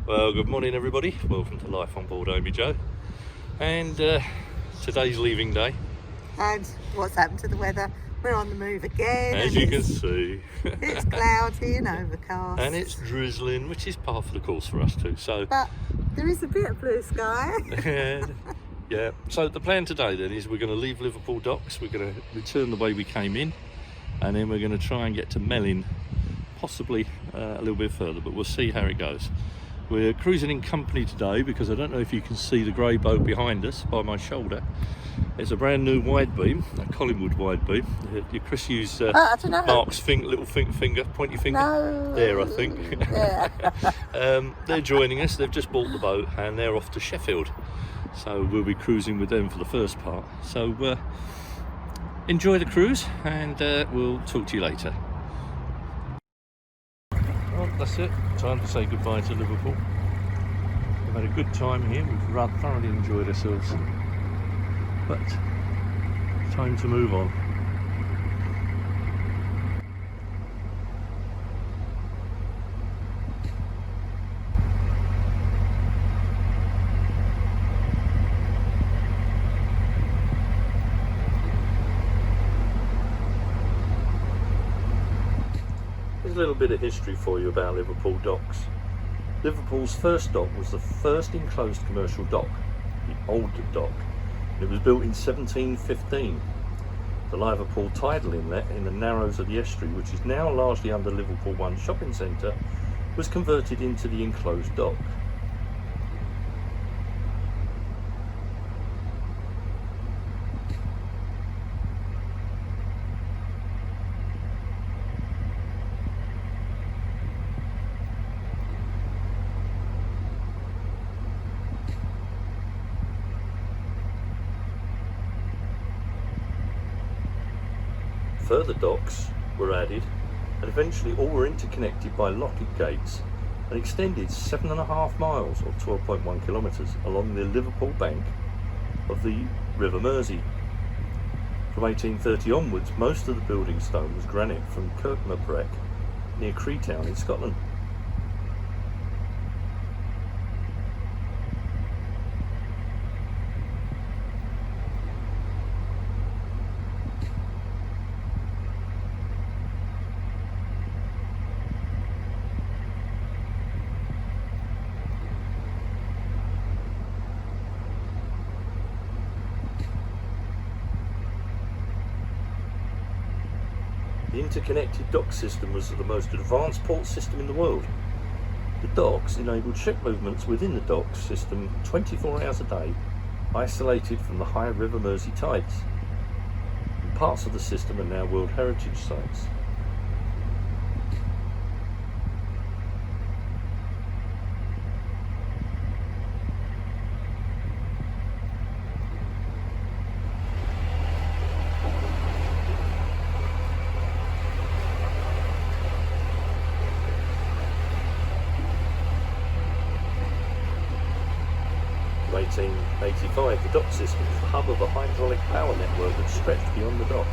Well, good morning everybody. Welcome to Life on Board Amy Joe. And today's leaving day. And what's happened to the weather? We're on the move again. As you can see. It's cloudy and overcast. And it's drizzling, which is part of the course for us too. So, but there is a bit of blue sky. yeah. So the plan today then is we're going to leave Liverpool docks. We're going to return the way we came in. And then we're going to try and get to Melling, possibly a little bit further, but we'll see how it goes. We're cruising in company today because I don't know if you can see the grey boat behind us by my shoulder. It's a brand new wide beam, a Collingwood wide beam. Chris used Mark's little finger, pointy finger. No. There, I think. Yeah. They're joining us. They've just bought the boat and they're off to Sheffield. So we'll be cruising with them for the first part. So enjoy the cruise and we'll talk to you later. Well, that's it. Time to say goodbye to Liverpool. We've had a good time here. We've thoroughly enjoyed ourselves. But time to move on. Here's a little bit of history for you about Liverpool docks. Liverpool's first dock was the first enclosed commercial dock, the Old Dock. It was built in 1715. The Liverpool tidal inlet in the narrows of the estuary, which is now largely under Liverpool One shopping centre, was converted into the enclosed dock. Further docks were added and eventually all were interconnected by locket gates and extended 7.5 miles or 12.1 kilometres along the Liverpool bank of the River Mersey. From 1830 onwards, most of the building stone was granite from Kirkmabrec near Creetown in Scotland. The interconnected dock system was the most advanced port system in the world. The docks enabled ship movements within the dock system 24 hours a day, isolated from the high River Mersey tides. And parts of the system are now World Heritage Sites. In 1885, the dock system was the hub of a hydraulic power network that stretched beyond the docks.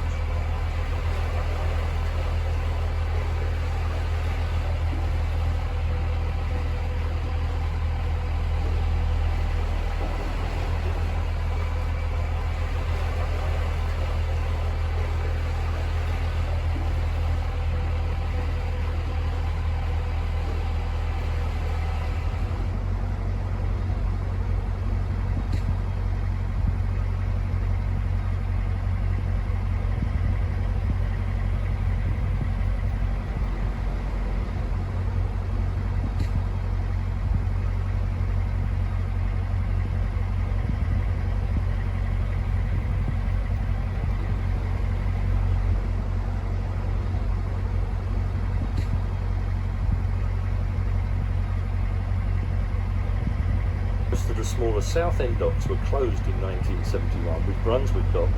Most of the smaller South End docks were closed in 1971, with Brunswick Dock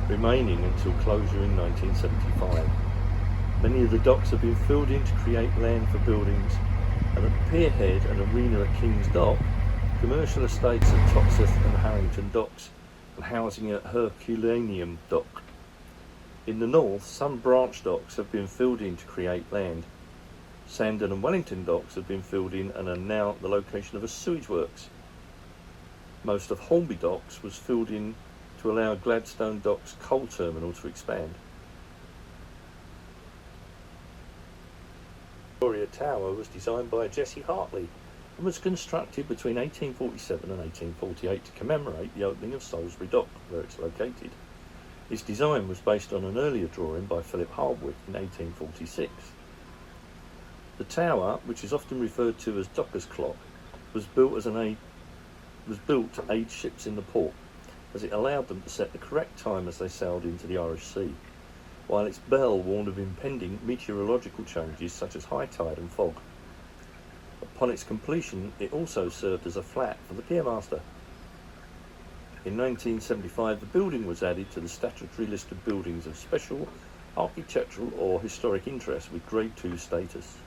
remaining until closure in 1975. Many of the docks have been filled in to create land for buildings, and at the Pierhead and Arena at King's Dock, commercial estates at Toxteth and Harrington Docks, and housing at Herculaneum Dock. In the north, some branch docks have been filled in to create land. Sandon and Wellington docks have been filled in and are now the location of a sewage works. Most of Hornby docks was filled in to allow Gladstone Docks coal terminal to expand. Liverpool Tower was designed by Jesse Hartley and was constructed between 1847 and 1848 to commemorate the opening of Salisbury Dock, where it's located. Its design was based on an earlier drawing by Philip Hardwick in 1846. The tower, which is often referred to as Docker's Clock, was built to aid ships in the port, as it allowed them to set the correct time as they sailed into the Irish Sea, while its bell warned of impending meteorological changes such as high tide and fog. Upon its completion, it also served as a flat for the piermaster. In 1975, the building was added to the statutory list of buildings of special architectural or historic interest with Grade 2 status.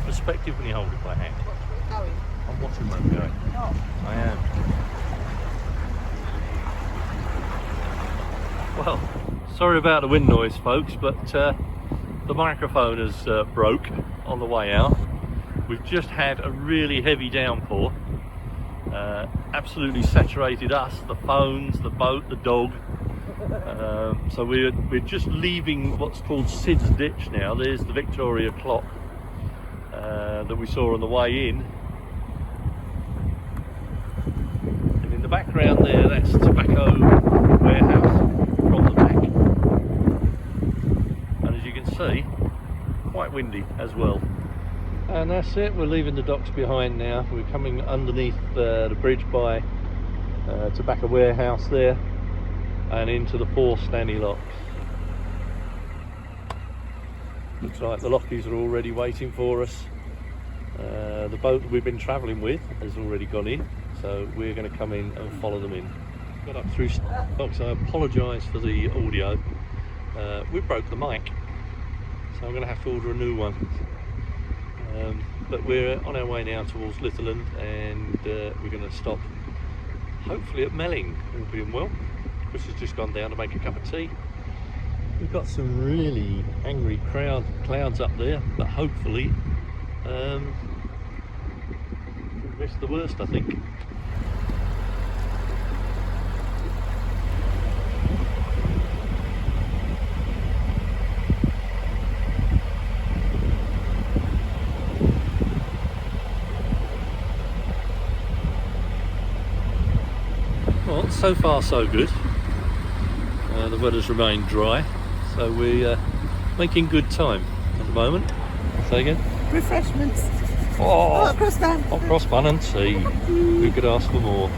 Perspective when you hold it by hand. Going. I'm watching where I'm going. Oh. I am. Well, sorry about the wind noise, folks, but the microphone has broke on the way out. We've just had a really heavy downpour. Absolutely saturated us, the phones, the boat, the dog. So we're just leaving what's called Sid's Ditch now. There's the Victoria clock that we saw on the way in. And in the background there, that's tobacco warehouse from the back. And as you can see, quite windy as well. And that's it, we're leaving the docks behind now. We're coming underneath the bridge by tobacco warehouse there and into the 4 Stanley locks. Looks like the lockies are already waiting for us. The boat that we've been travelling with has already gone in, so we're going to come in and follow them in. Got up through docks. I apologise for the audio. We broke the mic, so I'm going to have to order a new one. But we're on our way now towards Litherland, and we're going to stop hopefully at Melling, all being well. Chris has just gone down to make a cup of tea. We've got some really angry clouds up there, but hopefully we've missed the worst, I think. Well, so far so good. The weather's remained dry, so we're making good time at the moment. Say again? Refreshments. Oh, Hot cross bun. hot cross bun and tea. Who could ask for more?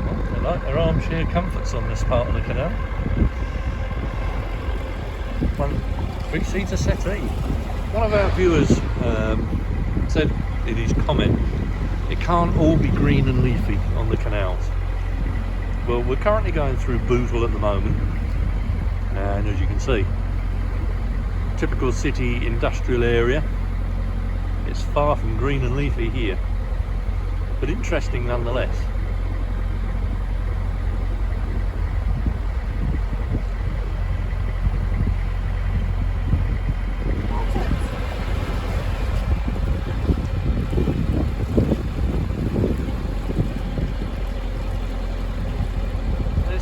Well, they like their armchair comforts on this part of the canal. One 3-seater settee. One of our viewers said in his comment, it can't all be green and leafy on the canals. Well, we're currently going through Bootle at the moment, and as you can see, typical city industrial area. It's far from green and leafy here, but interesting nonetheless.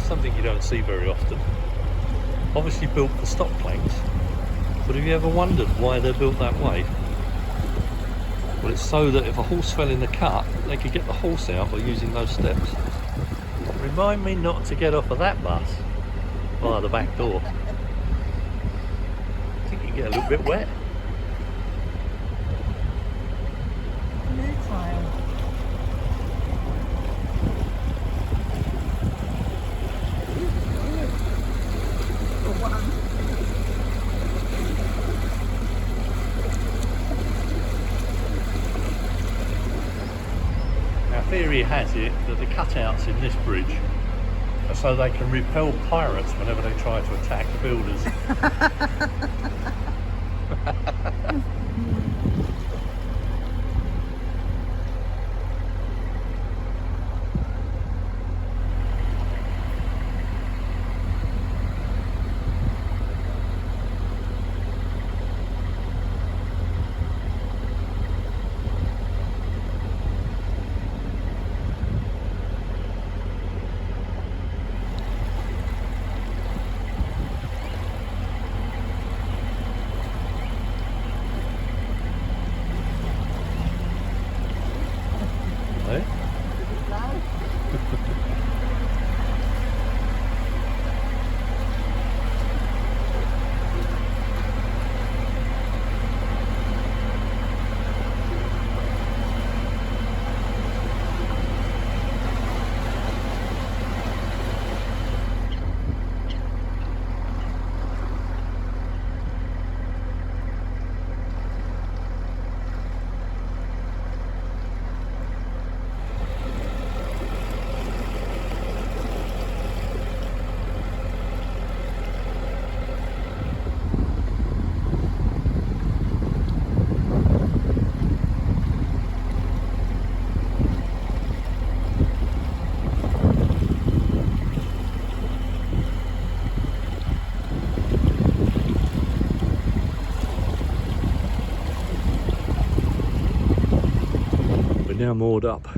Something you don't see very often. Obviously built for stock planks, but have you ever wondered why they're built that way? Well, it's so that if a horse fell in the cut, they could get the horse out by using those steps. Remind me not to get off of that bus via the back door. I think you can get a little bit wet. New tile. Now, theory has it that the cutouts in this bridge are so they can repel pirates whenever they try to attack the builders. moored up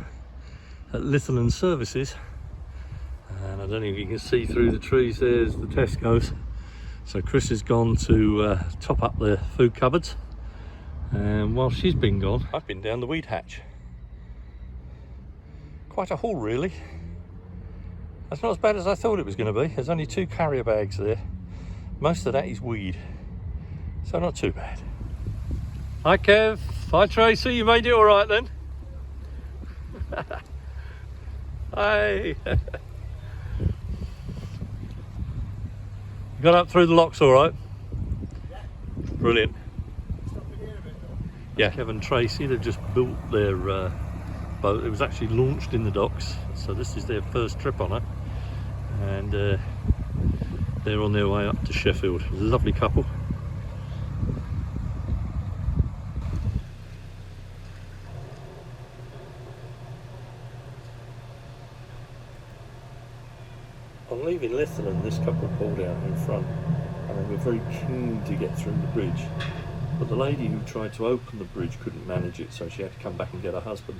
at Litherland Services, and I don't know if you can see through the trees, there's the Tesco's. So Chris has gone to top up the food cupboards, and while she's been gone, I've been down the weed hatch. Quite a haul really. That's not as bad as I thought it was going to be. There's only 2 carrier bags there. Most of that is weed, so not too bad. Hi Kev, hi Tracy, you made it all right then? Hi. Got up through the locks all right? Yeah. Brilliant. Stopping here a bit though. Yeah, Kev and Tracy, they've just built their boat. It was actually launched in the docks, so this is their first trip on it, and they're on their way up to Sheffield. Lovely couple. On leaving Litherland, this couple pulled out in front, and they were very keen to get through the bridge, but the lady who tried to open the bridge couldn't manage it, so she had to come back and get her husband.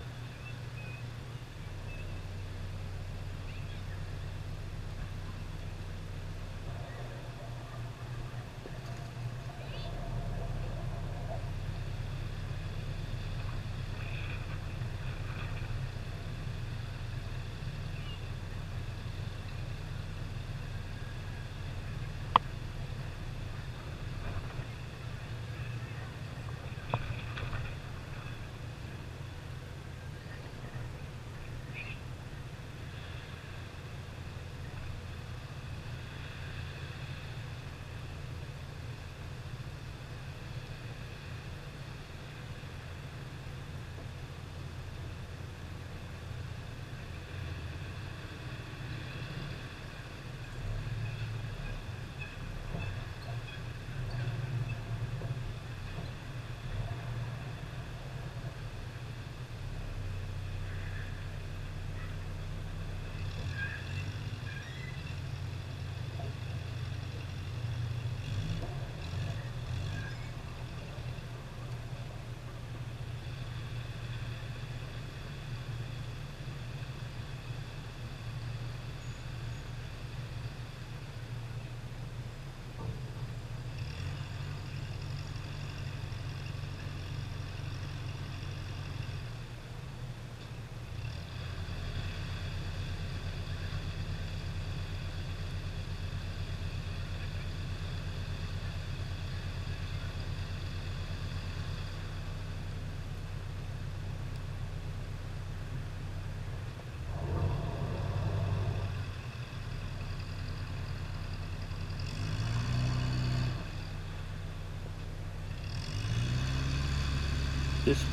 This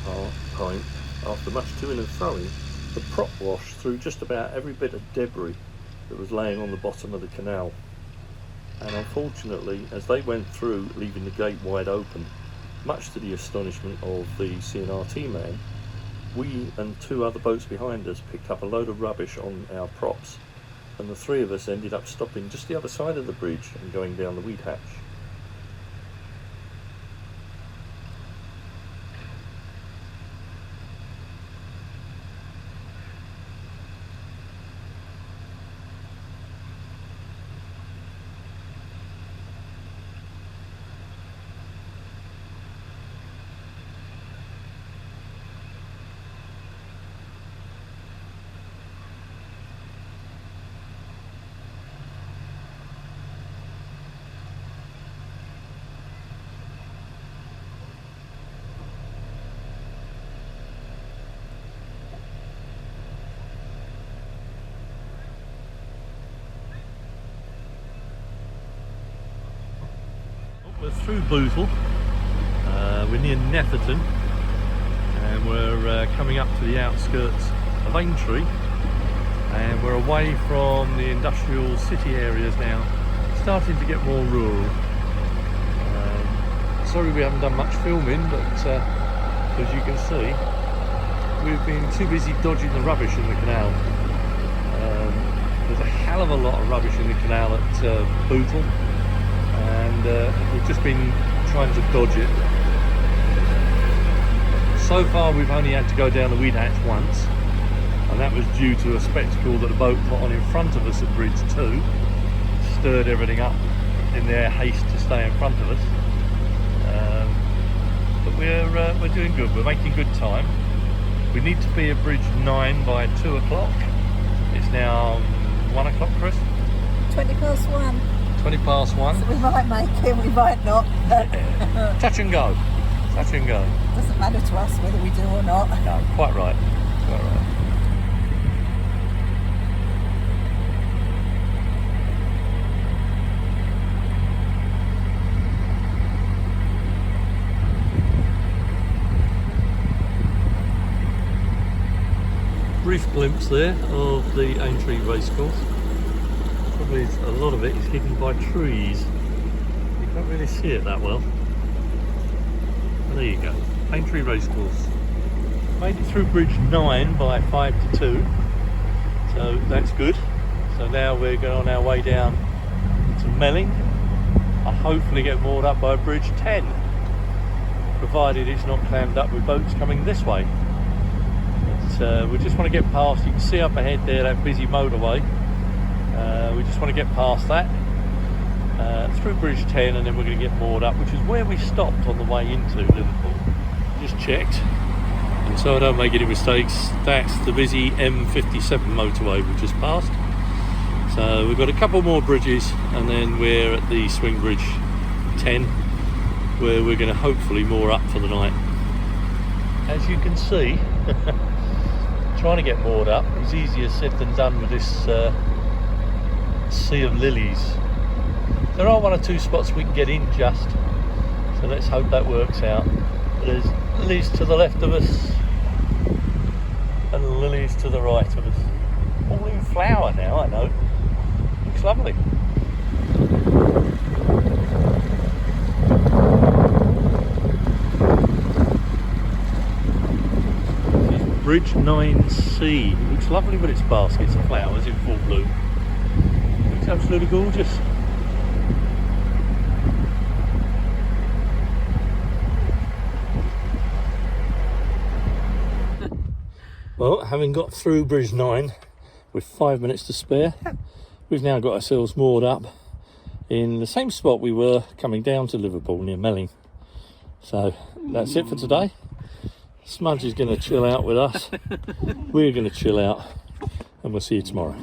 point, after much toing and throwing, the prop wash through just about every bit of debris that was laying on the bottom of the canal. And unfortunately, as they went through, leaving the gate wide open, much to the astonishment of the CNRT man, we and 2 other boats behind us picked up a load of rubbish on our props, and the 3 of us ended up stopping just the other side of the bridge and going down the weed hatch. We're through Bootle, we're near Netherton, and we're coming up to the outskirts of Aintree, and we're away from the industrial city areas now, starting to get more rural. Sorry we haven't done much filming, but as you can see, we've been too busy dodging the rubbish in the canal. There's a hell of a lot of rubbish in the canal at Bootle, and we've just been trying to dodge it. So far we've only had to go down the weed hatch once, and that was due to a spectacle that the boat put on in front of us at Bridge 2. Stirred everything up in their haste to stay in front of us. But we're doing good, we're making good time. We need to be at Bridge 9 by 2 o'clock. It's now 1 o'clock, Chris? 20 past 1. 20 past 1. So we might make it, we might not. Yeah. Touch and go. Touch and go. Doesn't matter to us whether we do or not. No, quite right. Quite right. Brief glimpse there of the Aintree Racecourse. Probably a lot of it is hidden by trees. You can't really see it that well. But there you go, Aintree Racecourse. Made it through Bridge 9 by 5 to 2, so that's good. So now we're going on our way down to Melling. I'll hopefully get moored up by Bridge 10, provided it's not clammed up with boats coming this way. We just want to get past, you can see up ahead there that busy motorway. We just want to get past that through Bridge 10, and then we're going to get moored up, which is where we stopped on the way into Liverpool. Just checked, and so I don't make any mistakes, that's the busy M57 motorway we just passed. So we've got a couple more bridges, and then we're at the Swing Bridge 10, where we're going to hopefully moor up for the night. As you can see, trying to get moored up is easier said than done with this sea of lilies. There are 1 or 2 spots we can get in just, so let's hope that works out. There's lilies to the left of us and lilies to the right of us. All in flower now, I know. Looks lovely. Bridge 9C. Looks lovely with its baskets of flowers in full bloom. Looks absolutely gorgeous. Well, having got through Bridge 9 with 5 minutes to spare, we've now got ourselves moored up in the same spot we were coming down to Liverpool, near Melling. So that's it for today. Smudge is going to chill out with us. We're going to chill out, and we'll see you tomorrow.